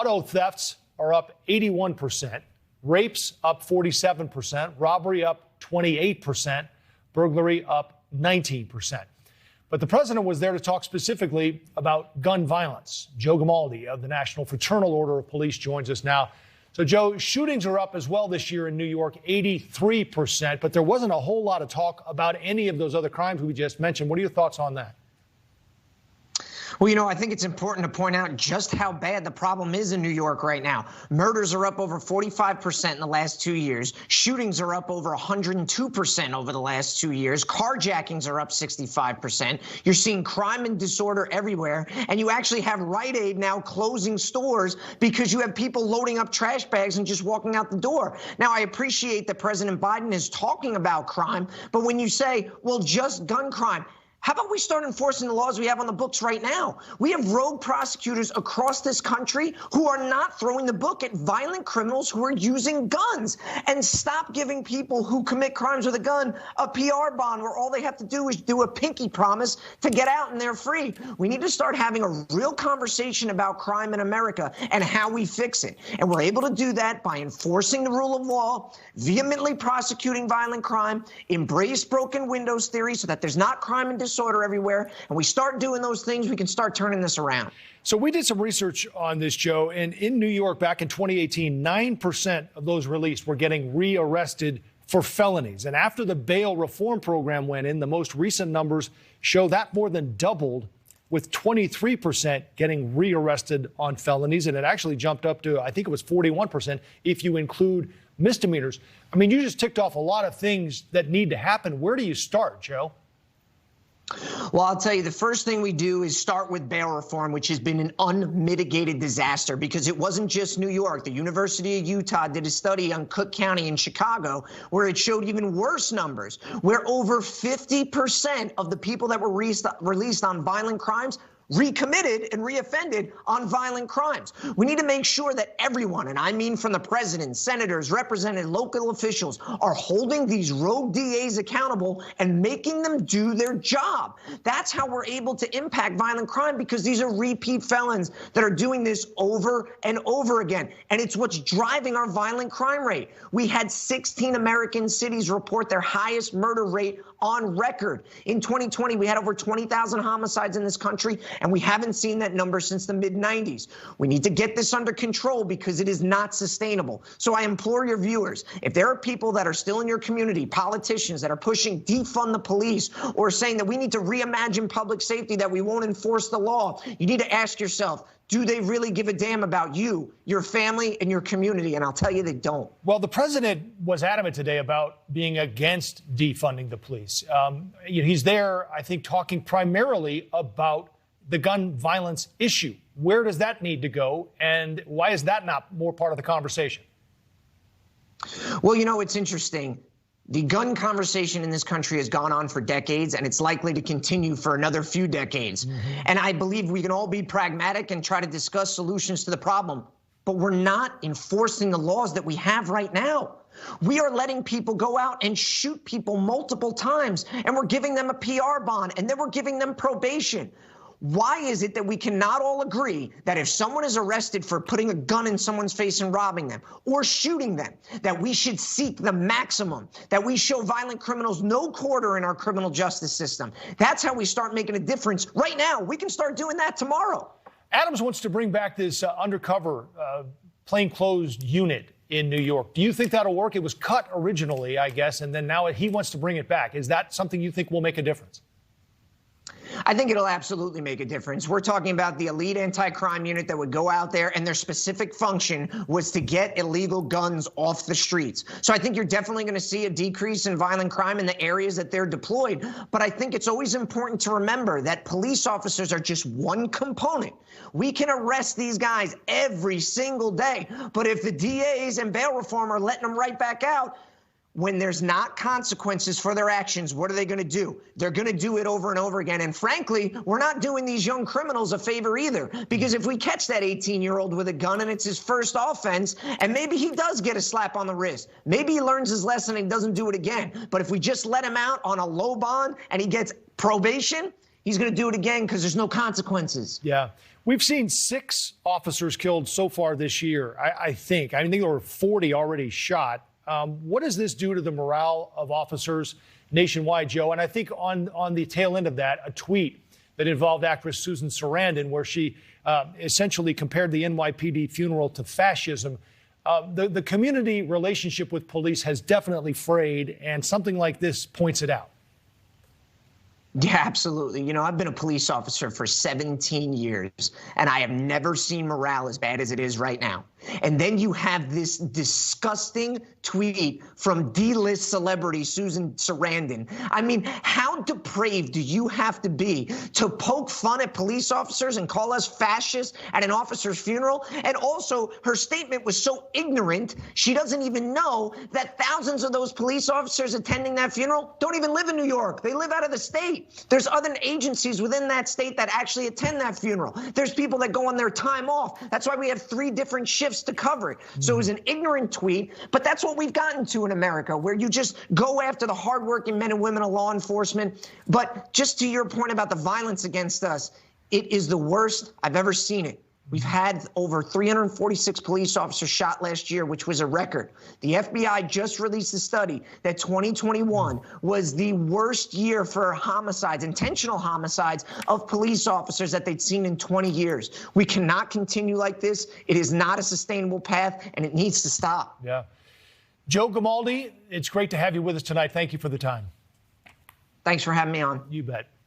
Auto thefts are up 81%, rapes up 47%, robbery up 28%, burglary up 19%. But the president was there to talk specifically about gun violence. Joe Gamaldi of the National Fraternal Order of Police joins us now. So, Joe, shootings are up as well this year in New York, 83%, but there wasn't a whole lot of talk about any of those other crimes we just mentioned. What are your thoughts on that? Well, I think it's important to point out just how bad the problem is in New York right now. Murders are up over 45% in the last 2 years. Shootings are up over 102% over the last 2 years. Carjackings are up 65%. You're seeing crime and disorder everywhere. And you actually have Rite Aid now closing stores because you have people loading up trash bags and just walking out the door. Now, I appreciate that President Biden is talking about crime, but when you say, well, just gun crime, how about we start enforcing the laws we have on the books right now? We have rogue prosecutors across this country who are not throwing the book at violent criminals who are using guns. And stop giving people who commit crimes with a gun a PR bond where all they have to do is do a pinky promise to get out and they're free. We need to start having a real conversation about crime in America and how we fix it. And we're able to do that by enforcing the rule of law, vehemently prosecuting violent crime, embrace broken windows theory so that there's not crime and disorder everywhere, and we start doing those things, we can start turning this around. So we did some research on this, Joe, and in New York back in 2018, 9% of those released were getting rearrested for felonies. And after the bail reform program went in, the most recent numbers show that more than doubled, with 23% getting rearrested on felonies. And it actually jumped up to, I think it was 41% if you include misdemeanors. I mean, you just ticked off a lot of things that need to happen. Where do you start, Joe? Well, I'll tell you, the first thing we do is start with bail reform, which has been an unmitigated disaster because it wasn't just New York. The University of Utah did a study on Cook County in Chicago where it showed even worse numbers, where over 50% of the people that were released on violent crimes recommitted and reoffended on violent crimes. We need to make sure that everyone, and I mean from the president, senators, representatives, local officials, are holding these rogue DAs accountable and making them do their job. That's how we're able to impact violent crime, because these are repeat felons that are doing this over and over again. And it's what's driving our violent crime rate. We had 16 American cities report their highest murder rate on record. In 2020, we had over 20,000 homicides in this country, and we haven't seen that number since the mid-90s. We need to get this under control because it is not sustainable. So I implore your viewers, if there are people that are still in your community, politicians that are pushing defund the police or saying that we need to reimagine public safety, that we won't enforce the law, you need to ask yourself, do they really give a damn about you, your family, and your community? And I'll tell you they don't. Well, the president was adamant today about being against defunding the police. He's there, I think, talking primarily about the gun violence issue. Where does that need to go? And why is that not more part of the conversation? Well, it's interesting. The gun conversation in this country has gone on for decades, and it's likely to continue for another few decades. And I believe we can all be pragmatic and try to discuss solutions to the problem, but we're not enforcing the laws that we have right now. We are letting people go out and shoot people multiple times, and we're giving them a PR bond, and then we're giving them probation. Why is it that we cannot all agree that if someone is arrested for putting a gun in someone's face and robbing them or shooting them, that we should seek the maximum, that we show violent criminals no quarter in our criminal justice system? That's how we start making a difference. Right now, we can start doing that tomorrow. Adams wants to bring back this undercover plainclothes unit in New York. Do you think that'll work? It was cut originally, I guess, and then now he wants to bring it back. Is that something you think will make a difference? I think it'll absolutely make a difference. We're talking about the elite anti-crime unit that would go out there, and their specific function was to get illegal guns off the streets. So I think you're definitely going to see a decrease in violent crime in the areas that they're deployed. But I think it's always important to remember that police officers are just one component. We can arrest these guys every single day, but if the DAs and bail reform are letting them right back out, when there's not consequences for their actions, what are they going to do? They're going to do it over and over again. And frankly, we're not doing these young criminals a favor either, because if we catch that 18-year-old with a gun and it's his first offense, and maybe he does get a slap on the wrist, maybe he learns his lesson and doesn't do it again. But if we just let him out on a low bond and he gets probation, he's going to do it again because there's no consequences. Yeah. We've seen 6 officers killed so far this year, I think. I think there were 40 already shot. What does this do to the morale of officers nationwide, Joe? And I think on the tail end of that, a tweet that involved actress Susan Sarandon, where she essentially compared the NYPD funeral to fascism. The community relationship with police has definitely frayed, and something like this points it out. Yeah, absolutely. You know, I've been a police officer for 17 years, and I have never seen morale as bad as it is right now. And then you have this disgusting tweet from D-list celebrity Susan Sarandon. I mean, how depraved do you have to be to poke fun at police officers and call us fascists at an officer's funeral? And also, her statement was so ignorant, she doesn't even know that thousands of those police officers attending that funeral don't even live in New York. They live out of the state. There's other agencies within that state that actually attend that funeral. There's people that go on their time off. That's why we have 3 different shifts to cover it. So it was an ignorant tweet, but that's what we've gotten to in America, where you just go after the hardworking men and women of law enforcement. But just to your point about the violence against us, it is the worst I've ever seen it. We've had over 346 police officers shot last year, which was a record. The FBI just released a study that 2021 was the worst year for homicides, intentional homicides of police officers that they'd seen in 20 years. We cannot continue like this. It is not a sustainable path, and it needs to stop. Yeah. Joe Gamaldi, it's great to have you with us tonight. Thank you for the time. Thanks for having me on. You bet.